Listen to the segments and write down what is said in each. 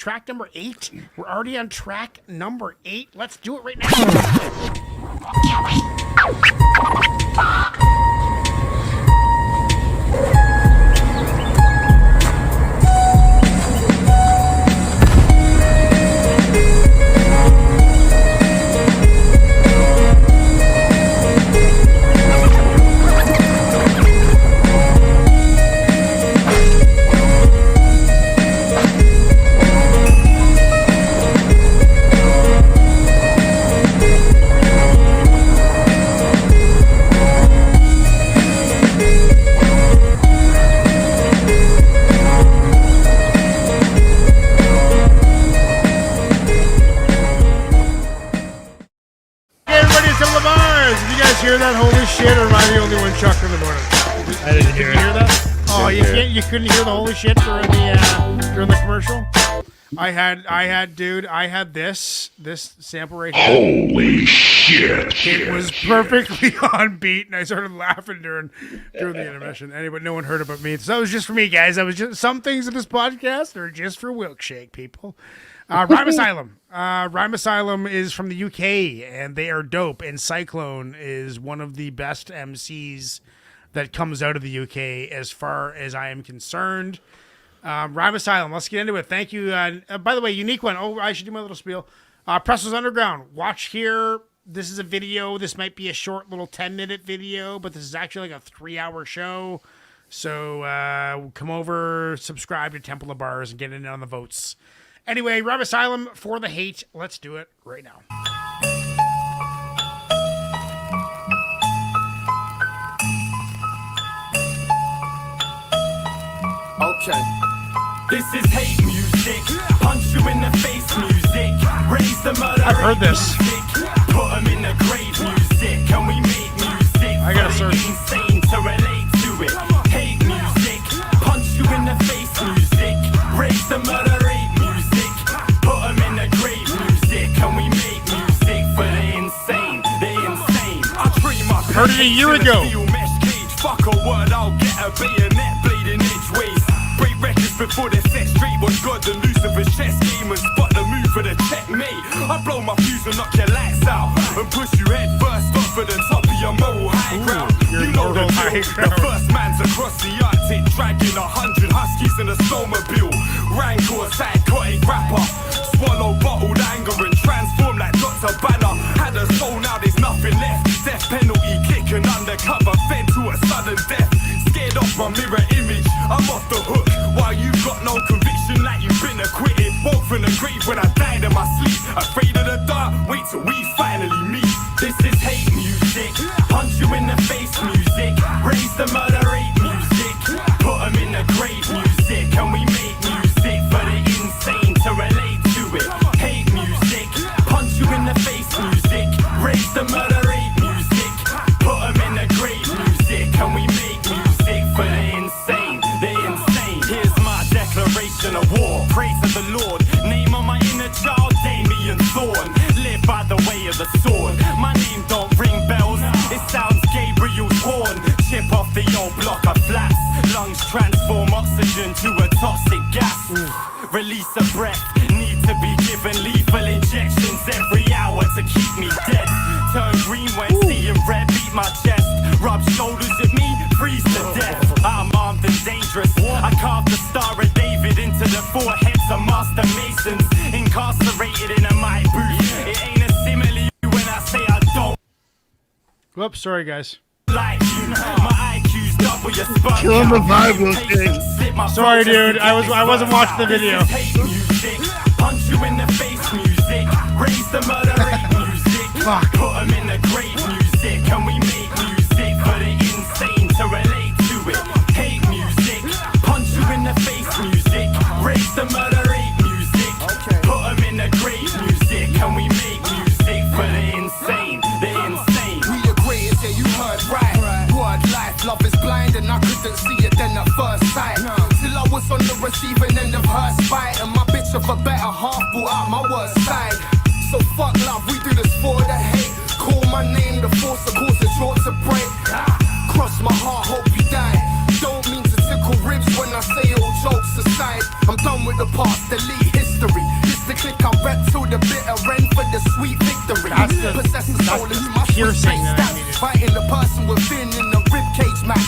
track number 8. We're already on track number 8. Let's do it right now. Hear that holy shit, or am I the only one chuckling in the morning? I didn't hear that. Oh, you couldn't hear the holy shit during the commercial? I had this sample right here. Holy shit! It was perfectly on beat, and I started laughing during the intermission. Anyway, no one heard it but me. So that was just for me, guys. Some things in this podcast are just for Wilkshake people. Rhyme Asylum. Rhyme Asylum is from the UK, and they are dope. And Cyclone is one of the best MCs that comes out of the UK as far as I am concerned. Rhyme Asylum, let's get into it. Thank you. By the way, unique one. Oh, I should do my little spiel. Pressos Underground. Watch here. This is a video. This might be a short little 10-minute video, but this is actually like a 3-hour show. So come over, subscribe to Temple of Bars, and get in on the votes. Anyway, Rhyme Asylum for the hate. Let's do it right now. Okay. This is hate music. Punch you in the face music. Raise the murder. I've heard this. Music. Put them in the grave music. And we make music. I gotta search. Insane to relate to it. Hate music. Punch you in the face music. Raise the murder. Heard it a year ago. Fuck a word, I'll get a bayonet bleeding edgeways. Break records before the set straight was God and Lucifer's chess game and spot the move for the checkmate. I blow my fuse and knock your lights out and push you head first off at the top of your moral high ground. You know the drill. The first man's across the Arctic, dragging 100 huskies in a snowmobile. Rancor, psychotic rapper, swallow bottled anger and transform like Dr. Banner. Had a soul, now there's nothing left. Death penalty, kicking undercover, fed to a sudden death. Scared off my mirror image, I'm off the hook. While you got no conviction like you've been acquitted. Woke from the grave when I died in my sleep. Afraid of the dark, wait till we finally meet. This is hate music, punch you in the face music. Raise the murder rate music, put them in the grave music. And we make music for the insane to relate to it. Hate music, punch you in the face music. Raise the murder rate. Can we make music for the insane? The insane. Here's my declaration of war. Praise to the Lord. Name of my inner child, Damien Thorn. Live by the way of the sword. My name don't ring bells. It sounds Gabriel's horn. Chip off the old block of flats. Lungs transform oxygen to a toxic gas. Release a breath. Need to be given lethal injections every hour to keep me dead. Turn green when seeing red. Beat my chest. Rub shoulders at me, freeze to death. I'm armed and dangerous. I carved the Star of David into the foreheads of master masons. Incarcerated in a mic booth. It ain't a simile when I say I don't. Whoops, sorry guys. Like you, my IQ's double your sperm. Kill him a vibe, Wilkshake. Sorry, dude. I wasn't watching the video. Punch you in the face music. Raise the murder rate music. Fuck. Put them in the grave music. And we make music for the insane to relate to it. Hate music. Punch you in the face music. Raise the murder rate music. Put them in the grave music. And we make music for the insane. The insane. We agree, yeah, you heard right. Word life, love is blind, and I couldn't see it then at first sight. Till I was on the receiving end of her spite, and my bitch of a better half brought out my worst side. So fuck love, we do this for the hate. Call my name, the force that cause the jaw to break. Cross my heart, hope you die. Don't mean to tickle ribs when I say all jokes aside. I'm done with the past, delete history. This the click I rep till the bitter end for the sweet victory. Possess the soul and you must piercing respect that I stats. needed. Fighting the person within in the ribcage match.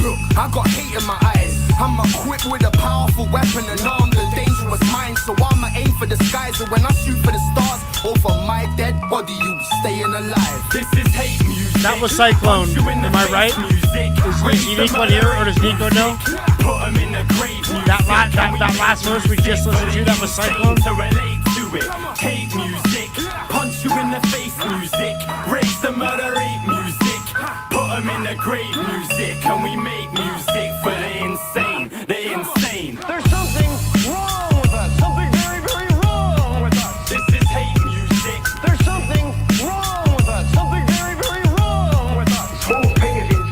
Look, I got hate in my eyes. I'm equipped with a powerful weapon and armed and dangerous mind. So I'ma aim for the skies, and when I shoot for the stars, over my dead body, you staying alive. This is hate music. That was Cyclone. Am I right? Is Unique one here, or does Nico know? Put 'em in the grave. That last verse we just listened to, that was Cyclone. To relate to it. Hate music. Punch you in the face music. Raise the murder rate music. Put 'em in the grave music. And we make music for the insane. The insane. There's something wrong with us. Something very, very wrong with us. This is hate music. There's something wrong with us. Something very, very wrong with us.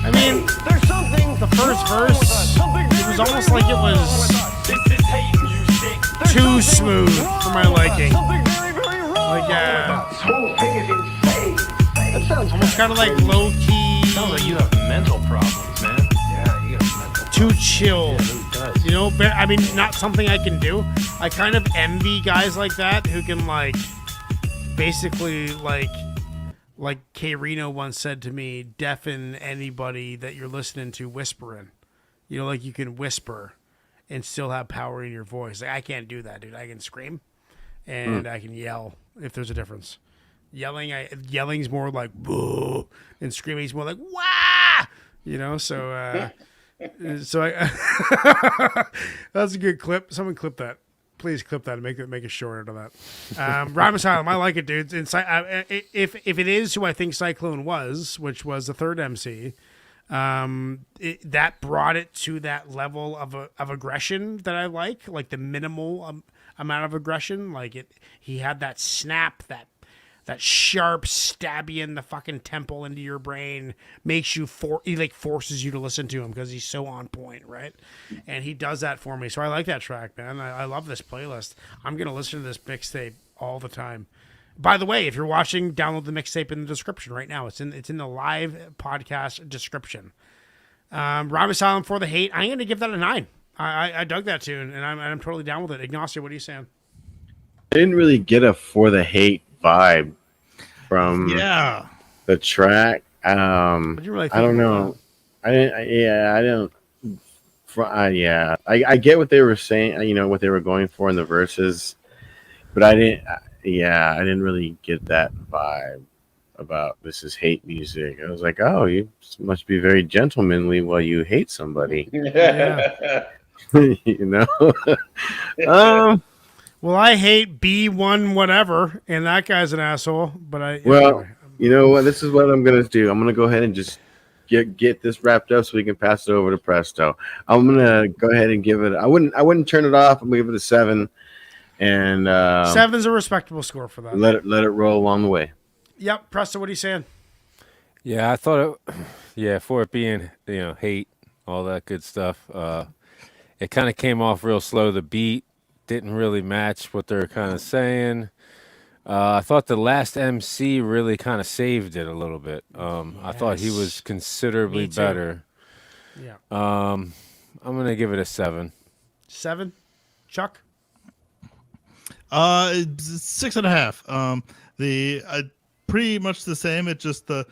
I mean, There's something the first wrong with us. verse, Something it very, was almost very like it wrong was with us. This is hate music. There's too something smooth wrong for my with us. liking. Something very, very wrong Like, with us. almost kind of like low key. Sounds like you have mental problems, man. Yeah, you have mental Too chill. Who does? You know, I mean, not something I can do. I kind of envy guys like that who can like, basically like K Reno once said to me, deafen anybody that you're listening to whispering. You know, like you can whisper and still have power in your voice. Like I can't do that, dude. I can scream and I can yell if there's a difference. Yelling's more like boo, and screaming's more like wah. You know, so I that's a good clip. Someone clip that. Please clip that and make it shorter to that. Rhyme Asylum, I like it, dude. If it is who I think Cyclone was, which was the third MC, that brought it to that level of aggression that I like the minimal amount of aggression. Like he had that snap, that sharp stab you in the fucking temple into your brain, makes you he forces you to listen to him because he's so on point, right? And he does that for me. So I like that track, man. I love this playlist. I'm gonna listen to this mixtape all the time. By the way, if you're watching, download the mixtape in the description right now. It's in the live podcast description. Rhyme Asylum for the Hate. I'm gonna give that a 9. I dug that tune, and I'm totally down with it. Ignacio, what are you saying? I didn't really get a For the Hate vibe from the track. What do you really think I don't know. I get what they were saying, you know, what they were going for in the verses, but I didn't really get that vibe about this is hate music. I was like, oh, you must be very gentlemanly while you hate somebody. Yeah. You know? Well, I hate B1 whatever, and that guy's an asshole. But Well, you know what? This is what I'm gonna do. I'm gonna go ahead and just get this wrapped up so we can pass it over to Presto. I'm gonna go ahead and give it. I wouldn't turn it off. I'm gonna give it a 7, and 7's a respectable score for that. let it roll along the way. Yep, Presto, what are you saying? Yeah, I thought for it being, hate, all that good stuff, it kind of came off real slow. The beat didn't really match what they're kind of saying. I thought the last MC really kind of saved it a little bit. I thought he was considerably better. Yeah. I'm going to give it a 7. 7? Chuck? 6.5. Pretty much the same. It just the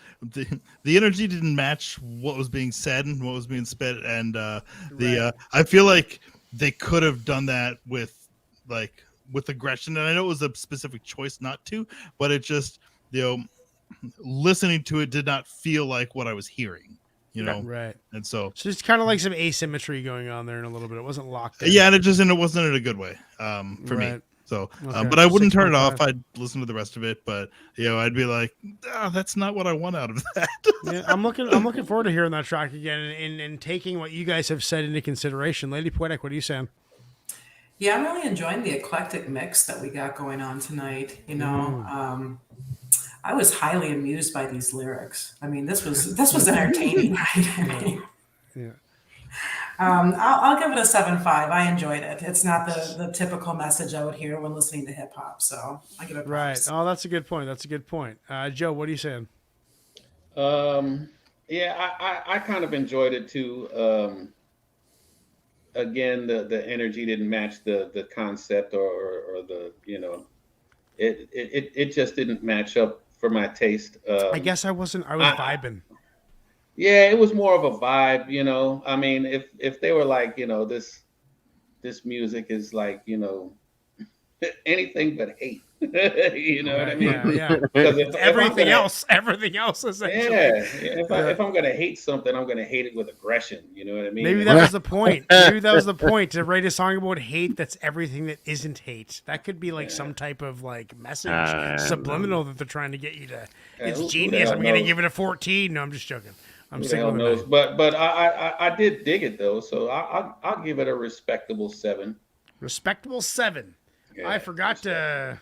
energy didn't match what was being said and what was being spit, and I feel like they could have done that with aggression, and I know it was a specific choice not to, but it just listening to it did not feel like what I was hearing. Right. And so it's kind of like some asymmetry going on there in a little bit. It wasn't locked in. Yeah, and it wasn't in a good way for me. So, Okay. but I wouldn't turn it 6.5. off. I'd listen to the rest of it, but I'd be like, that's not what I want out of that. Yeah, I'm looking forward to hearing that track again and taking what you guys have said into consideration. Lady Poetic, what are you saying? Yeah, I'm really enjoying the eclectic mix that we got going on tonight. I was highly amused by these lyrics. I mean, this was entertaining, right? I mean, Yeah. I'll give it a 7.5. I enjoyed it. It's not the typical message I would hear when listening to hip hop, so I give it props. Right. Oh, that's a good point. Joe, what are you saying? Yeah, I kind of enjoyed it too. again, the energy didn't match the concept or the, it just didn't match up for my taste. I guess I was vibing. Yeah, it was more of a vibe, I mean, if they were like, this music is like, anything but hate. You know what I mean? Yeah. Because everything else essentially. Yeah. If I'm gonna hate something, I'm gonna hate it with aggression. You know what I mean? Maybe that was the point. Maybe that was the point, to write a song about hate that's everything that isn't hate. That could be like some type of like message, subliminal, that they're trying to get you to. It's genius. I'm gonna give it a 14. No, I'm just joking. I'm sticking with it. But I did dig it though, so I'll give it a respectable 7. Respectable 7. Yeah, I forgot to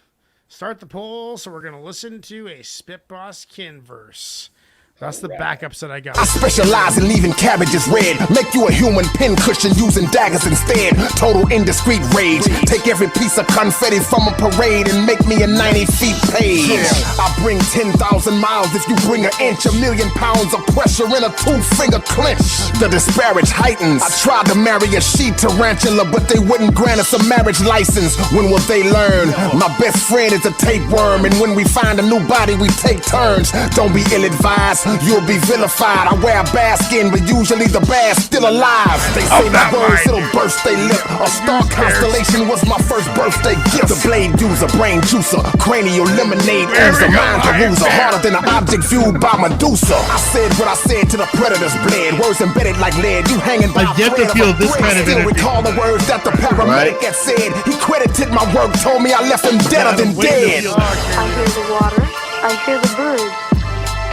start the poll, so we're going to listen to a Spit Boss Kin verse. That's the backups that I got. I specialize in leaving cabbages red. Make you a human pin cushion using daggers instead. Total indiscreet rage. Take every piece of confetti from a parade and make me a 90 feet page. I bring 10,000 miles if you bring an inch. 1,000,000 pounds of pressure in a 2-finger clinch. The disparage heightens. I tried to marry a she tarantula, but they wouldn't grant us a marriage license. When will they learn? My best friend is a tapeworm, and when we find a new body, we take turns. Don't be ill-advised. You'll be vilified. I wear a baskin, but usually the bad's still alive. They say my words, it'll burst they lip. A star constellation was my first birthday gift. The blade user, brain juicer, cranial lemonade oozer, mind peruser, harder than an object viewed by Medusa. I said what I said to the predators bled. Words embedded like lead. You hanging by I get to feel this kind of energy. Still recall the words that the paramedic had said. He credited my work, told me I left him deader than dead. I hear the water. I hear the birds.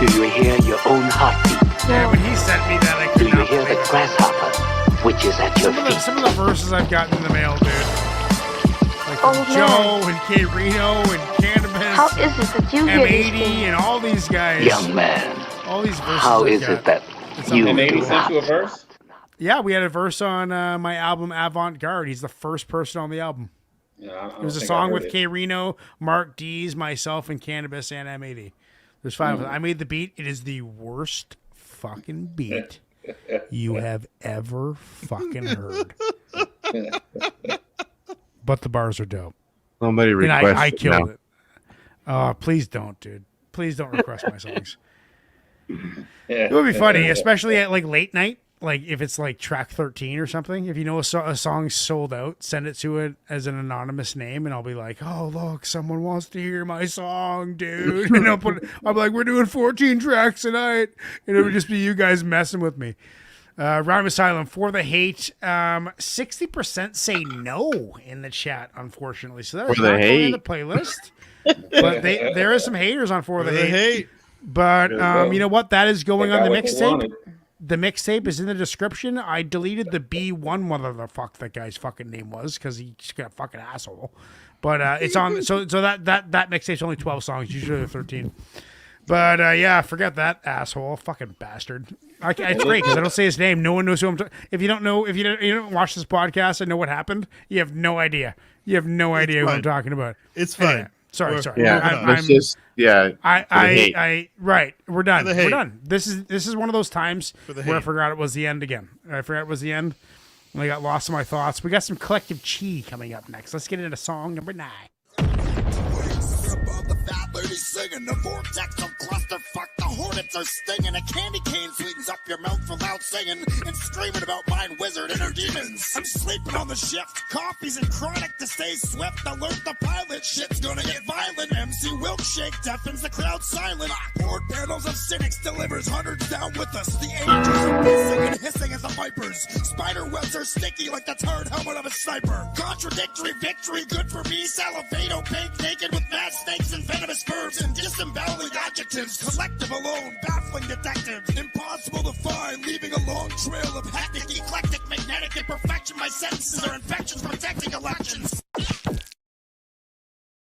Do you hear your own heartbeat? Yeah, when he sent me that, I could not believe it. Do you hear the grasshopper, which is at your feet? Some of the verses I've gotten in the mail, dude. Like Joe and K Reno and Cannabis. How is it that you hear these M80 things? and all these guys. Young man. All these verses. How is it that you M80 sent you a verse? Yeah, we had a verse on my album Avant Garde. He's the first person on the album. Yeah, it was a song with K Reno, Mark D's, myself, and Cannabis and M80. There's 5 of them. I made the beat. It is the worst fucking beat you have ever fucking heard. But the bars are dope. Somebody requested. And I killed it. Please don't, dude. Please don't request my songs. It would be funny, especially at like late night. Like if it's like track 13 or something. If you know a song sold out, send it to it as an anonymous name, and I'll be like, "Oh look, someone wants to hear my song, dude." And I'll be like, "We're doing 14 tracks tonight," and it would just be you guys messing with me. Rhyme Asylum for the hate. 60% say no in the chat, unfortunately. So that's not going in the playlist. But there are some haters on for the hate. But you know what? That is going on the mixtape. The mixtape is in the description. I deleted the B1, whatever the fuck that guy's fucking name was, because he's got a fucking asshole. But it's on. So that mixtape's only 12 songs. Usually they're 13. But yeah, forget that asshole, fucking bastard. It's great because I don't say his name. No one knows who I'm. If you don't watch this podcast and know what happened, you have no idea. You have no idea who I'm talking about. It's fine. Anyway, sorry. Yeah, Right. We're done. We're done. This is one of those times where I forgot it was the end again. I forgot it was the end. And I got lost in my thoughts. We got some collective chi coming up next. Let's get into song number 9. Singing the vortex of clusterfuck, the hornets are stinging. A candy cane sweetens up your mouth for loud singing and screaming about mind wizard and her demons. I'm sleeping on the shift, coffee's and chronic to stay swift. Alert the pilot, shit's gonna get violent. MC Wilkshake deafens the crowd silent. Board panels of cynics delivers hundreds down with us. The angels are pissing and hissing as the vipers. Spider webs are sticky like the turd helmet of a sniper. Contradictory victory, good for me. Salivate, opaque, naked with mad snakes and venomous verbs and disemboweled adjectives. Collective alone, baffling detectives. Impossible to find, leaving a long trail of hectic, eclectic, magnetic imperfection. My sentences are infections protecting elections.